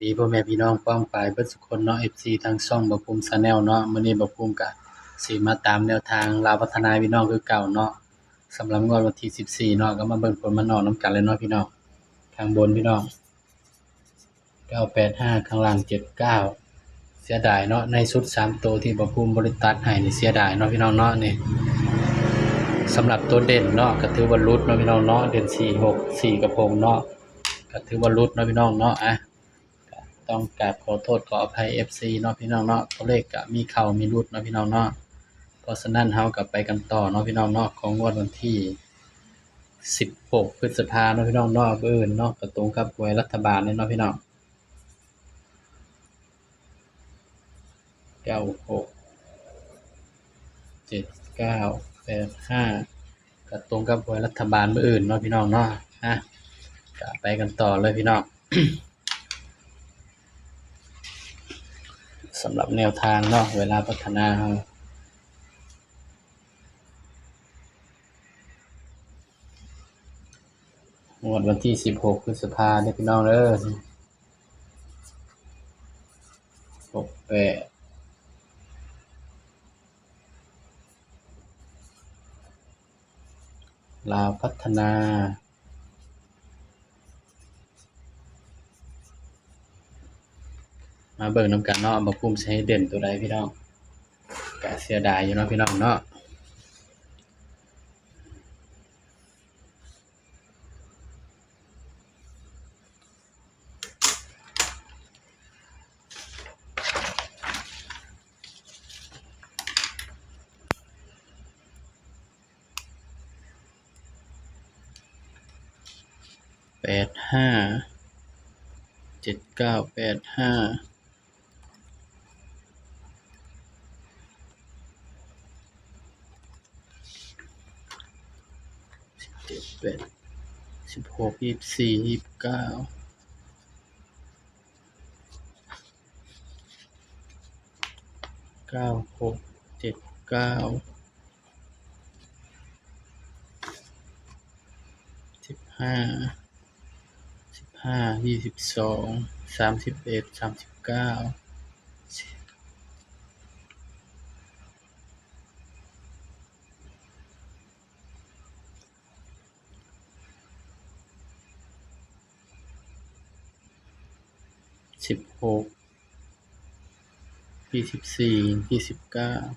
ดีพ่อแม่พี่น้องป้องปายเบิดสุกคนเนาะ FC ทางช่องบ่ภูมิ Channel เนาะมื้อนี้บ่ภูมิก็สิมาตามแนวทางลาวพัฒนาพี่น้องคือเก่าเนาะสำหรับงวดวันที่14เนาะก็มาเบิ่งผลมันออกนำกันเลยเนาะพี่น้องข้างบนพี่น้อง985ข้างล่าง79เสียดายเนาะในชุด3ตัวที่บ่ภูมิบ่ได้ตัดให้นี่เสียดายเนาะพี่น้องเนาะนี่สำหรับตัวเด่นเนาะก็ถือว่าหลุดเนาะพี่น้องเนาะเด่น4 6 4กระพงเนาะก็ถือว่าหลุดเนาะพี่น้องเนาะต้องกราบขอโทษขออภัย FC เนาะพี่น้องเนาะตัวเลขก็มีเข้ามีหลุดเนาะพี่น้องเนาะเพราะฉะนั้นเฮาก็ไปกันต่อเนาะพี่น้องเนาะของงวดวันที่16พฤษภาคมเนาะพี่น้องเนาะมื้ออื่นเนาะก็ตรงกับหวยรัฐบาลเลยเนาะพี่น้อง96 79 85ก็ตรงกับหวยรัฐบาลมื้ออื่นเนาะพี่น้องเนาะก็ไปกันต่อเลยพี่น้อง สำหรับแนวทางเนาะเวลาพัฒนาเฮางวดวันที่16พฤษภาคมเด้อพี่น้องเด้อ68ลาวพัฒนามาเบิ่งนำกันเนาะบ่ภูมิสิให้เด่นตัวใดพี่น้องก็เสียดายอยู่เนาะพี่น้องเนาะ85 7985 17 16 24 29 96 79 15 22 31 39 16 24 29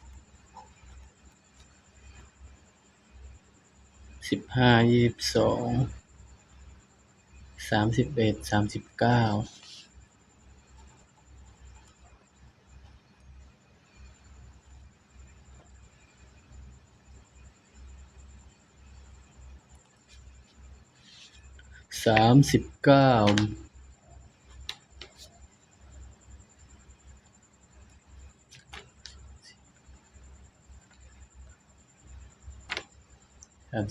15 22 31 39 39 39 40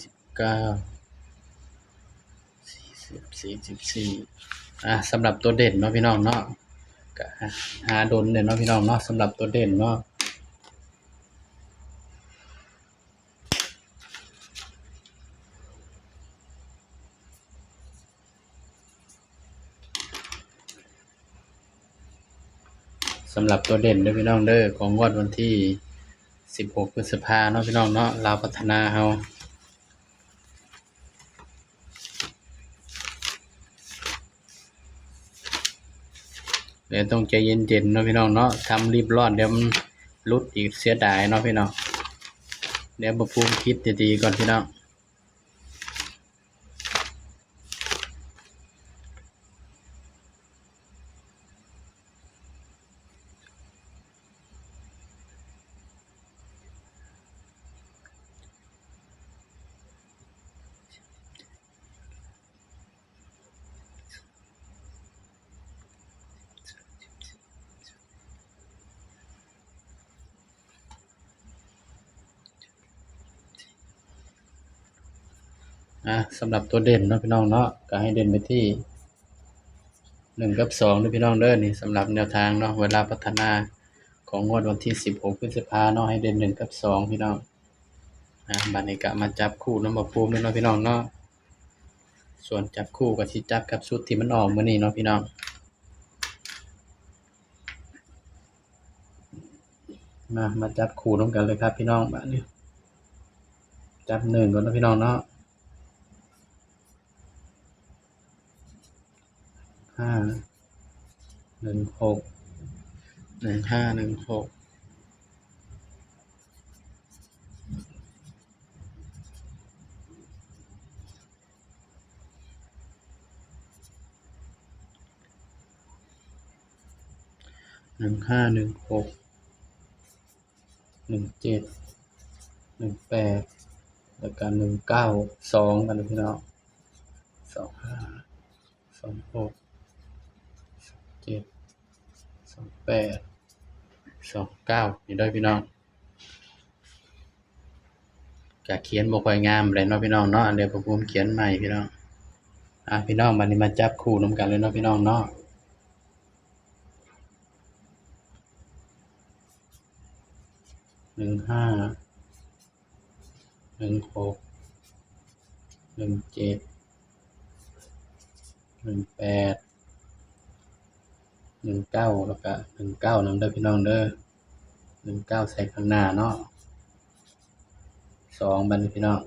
44สำหรับตัวเด่นเนาะพี่น้องเนาะก็หาดนเนี่ยเนาะพี่น้องเนาะสำหรับตัวเด่นเนาะสำหรับตัวเด่นเด้อพี่น้องเด้อของงวดวันที่16พฤษภาคมเนาะพี่น้องเนาะลาวพัฒนาเฮาเดี๋ยวต้องใจเย็นๆเนาะพี่น้องเนาะทำรีบร้อนเดี๋ยวมันหลุดอีกเสียดายเนาะพี่น้องเดี๋ยวบ่ภูมิคิดดีๆก่อนพี่น้องสำหรับตัวเด่นเนาะพี่น้องเนาะก็ให้เด่นไปที่1กับ2เด้อพี่น้องเด้อนี่สำหรับแนวทางเนาะเวลาพัฒนาของงวดวันที่16พฤษภาคมเนาะให้เด่น1กับ2พี่น้องบัดนี้ก็มาจับคู่นำบ่ภูมิเนาะพี่น้องเนาะส่วนจับคู่ก็สิจับกับชุดที่มันออกมื้อนี้เนาะพี่น้อง มาจับคู่นำกันเลยครับพี่น้องบัดนี้จับ1ก่อนเนาะพี่น้องเนาะ5 16 15 16 15 16 17 18แล้วก็192กันเลยพี่น้อง25 26 27 28 29นี่เด้อพี่น้องก็เขียนบ่ค่อยงามปานใดเนาะพี่น้องเนาะเดี๋ยวผมเขียนใหม่พี่น้องพี่น้องบัดนี้มาจับคู่นำกันเลยเนาะพี่น้องเนาะ15 16 17 18 19แล้วก็19นำเด้อพี่น้องเด้อ19ใส่ข้างหน้าเนาะ2บัดนี้พี่น้อง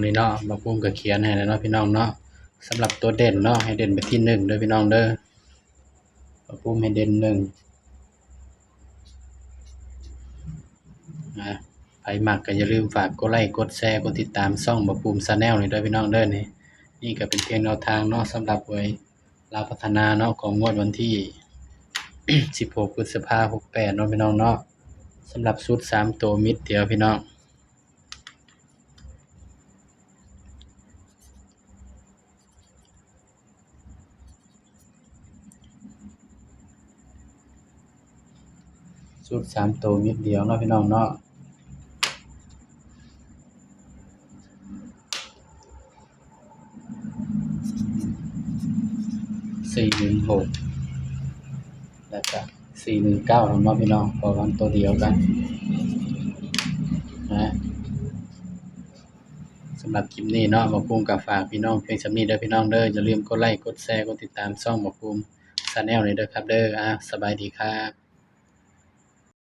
นี่เนาะบักปุ้มก็เขียนให้แล้วเนาะพี่น้องเนาะสำหรับตัวเด่นเนาะให้เด่นไปที่1เด้อพี่น้องเด้อบักปุ้มให้เด่น1ไผมักก็อย่าลืมฝากกดไลค์กดแชร์กดติดตามช่องบักปุ้ม Channel นี่เด้อพี่น้องเด้อนี่ก็เป็นเพียงแนวทางเนาะสำหรับหวยลาวพัฒนาเนาะของงวดวันที่ 16 พฤษภาคม 68เนาะพี่น้องเนาะสำหรับชุด3ตัวมิตรเดียวพี่น้องชุด3ตัวมิตรเดียวเนาะพี่น้องเนาะ416แล้วก็419เนาะพี่น้องเพราะว่าตัวเดียวกันสำหรับคลิปนี้เนาะบักปุ้มก็ฝากพี่น้องเพียงส่ำนี้เด้อพี่น้องเด้ออย่าลืมกดไลค์กดแชร์กดติดตามช่องบักปุ้ม Channel นี่เด้อครับเด้อสบายดีครับ